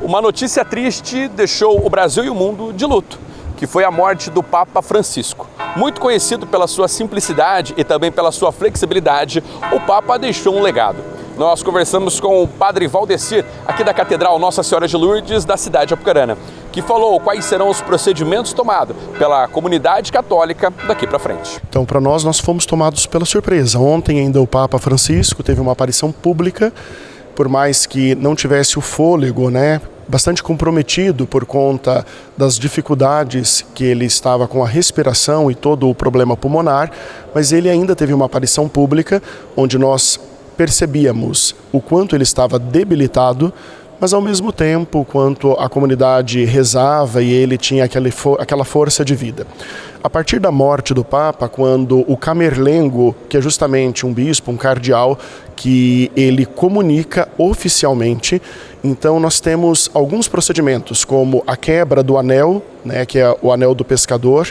Uma notícia triste deixou o Brasil e o mundo de luto, que foi a morte do Papa Francisco. Muito conhecido pela sua simplicidade e também pela sua flexibilidade, o Papa deixou um legado. Nós conversamos com o Padre Valdecir, aqui da Catedral Nossa Senhora de Lourdes, da cidade de Apucarana, que falou quais serão os procedimentos tomados pela comunidade católica daqui para frente. Então, para nós fomos tomados pela surpresa. Ontem ainda o Papa Francisco teve uma aparição pública, por mais que não tivesse o fôlego, bastante comprometido por conta das dificuldades que ele estava com a respiração e todo o problema pulmonar, mas ele ainda teve uma aparição pública onde nós percebíamos o quanto ele estava debilitado, mas ao mesmo tempo quanto a comunidade rezava e ele tinha aquela força de vida. A partir da morte do Papa, quando o Camerlengo, que é justamente um bispo, um cardeal, que ele comunica oficialmente, então nós temos alguns procedimentos, como a quebra do anel, que é o anel do pescador,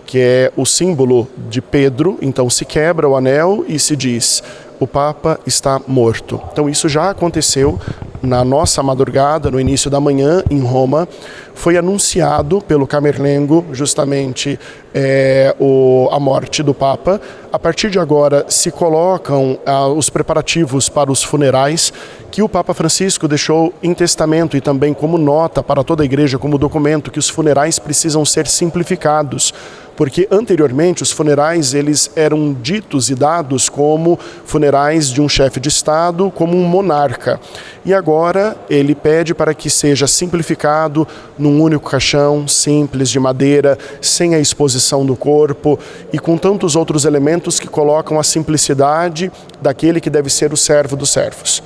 que é o símbolo de Pedro. Então se quebra o anel e se diz: o Papa está morto. Então isso já aconteceu na nossa madrugada, no início da manhã, em Roma. Foi anunciado pelo Camerlengo justamente a morte do Papa. A partir de agora se colocam os preparativos para os funerais, que o Papa Francisco deixou em testamento e também como nota para toda a igreja, como documento, que os funerais precisam ser simplificados, porque anteriormente os funerais eles eram ditos e dados como funerais de um chefe de Estado, como um monarca. E agora ele pede para que seja simplificado num único caixão, simples, de madeira, sem a exposição do corpo e com tantos outros elementos que colocam a simplicidade daquele que deve ser o servo dos servos.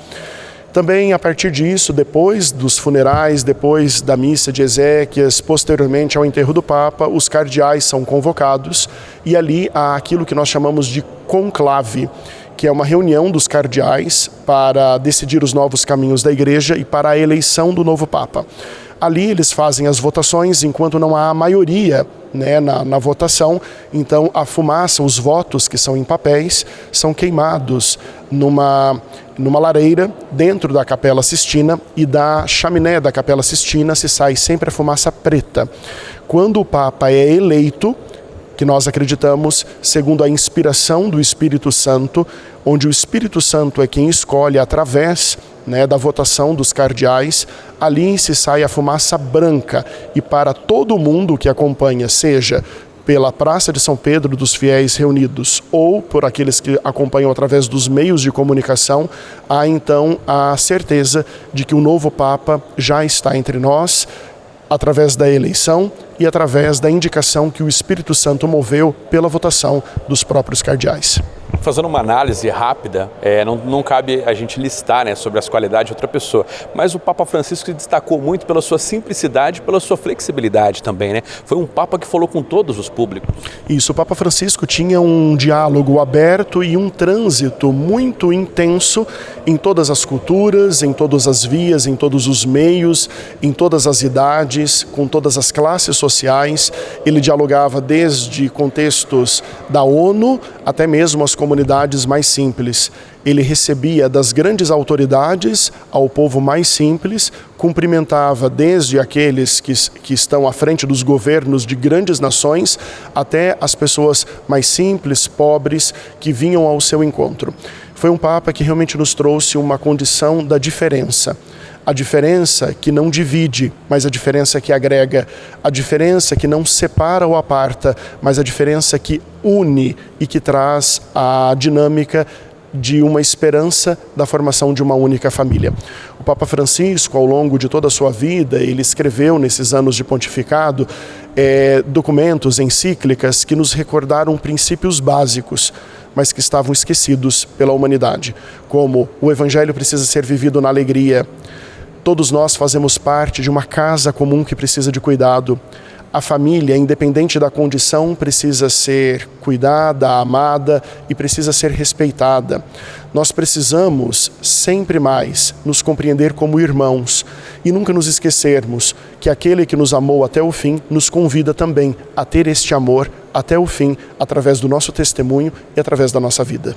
Também, a partir disso, depois dos funerais, depois da missa de exéquias, posteriormente ao enterro do Papa, os cardeais são convocados e ali há aquilo que nós chamamos de conclave, que é uma reunião dos cardeais para decidir os novos caminhos da Igreja e para a eleição do novo Papa. Ali eles fazem as votações, enquanto não há maioria na votação, então a fumaça, os votos que são em papéis, são queimados numa lareira dentro da Capela Sistina, e da chaminé da Capela Sistina se sai sempre a fumaça preta. Quando o Papa é eleito, que nós acreditamos, segundo a inspiração do Espírito Santo, onde o Espírito Santo é quem escolhe através da votação dos cardeais, ali se sai a fumaça branca, e para todo mundo que acompanha, seja pela Praça de São Pedro dos fiéis reunidos ou por aqueles que acompanham através dos meios de comunicação, há então a certeza de que o novo Papa já está entre nós, através da eleição e através da indicação que o Espírito Santo moveu pela votação dos próprios cardeais. Fazendo uma análise rápida, não cabe a gente listar sobre as qualidades de outra pessoa, mas o Papa Francisco se destacou muito pela sua simplicidade, pela sua flexibilidade também, Foi um Papa que falou com todos os públicos. Isso, o Papa Francisco tinha um diálogo aberto e um trânsito muito intenso em todas as culturas, em todas as vias, em todos os meios, em todas as idades, com todas as classes sociais. Ele dialogava desde contextos da ONU até mesmo as comunidades mais simples. Ele recebia das grandes autoridades ao povo mais simples, cumprimentava desde aqueles que estão à frente dos governos de grandes nações até as pessoas mais simples, pobres, que vinham ao seu encontro. Foi um Papa que realmente nos trouxe uma condição da diferença. A diferença que não divide, mas a diferença que agrega. A diferença que não separa ou aparta, mas a diferença que une e que traz a dinâmica de uma esperança da formação de uma única família. O Papa Francisco, ao longo de toda a sua vida, ele escreveu nesses anos de pontificado documentos, encíclicas que nos recordaram princípios básicos, mas que estavam esquecidos pela humanidade, como o Evangelho precisa ser vivido na alegria. Todos nós fazemos parte de uma casa comum que precisa de cuidado. A família, independente da condição, precisa ser cuidada, amada e precisa ser respeitada. Nós precisamos sempre mais nos compreender como irmãos e nunca nos esquecermos que aquele que nos amou até o fim nos convida também a ter este amor até o fim, através do nosso testemunho e através da nossa vida.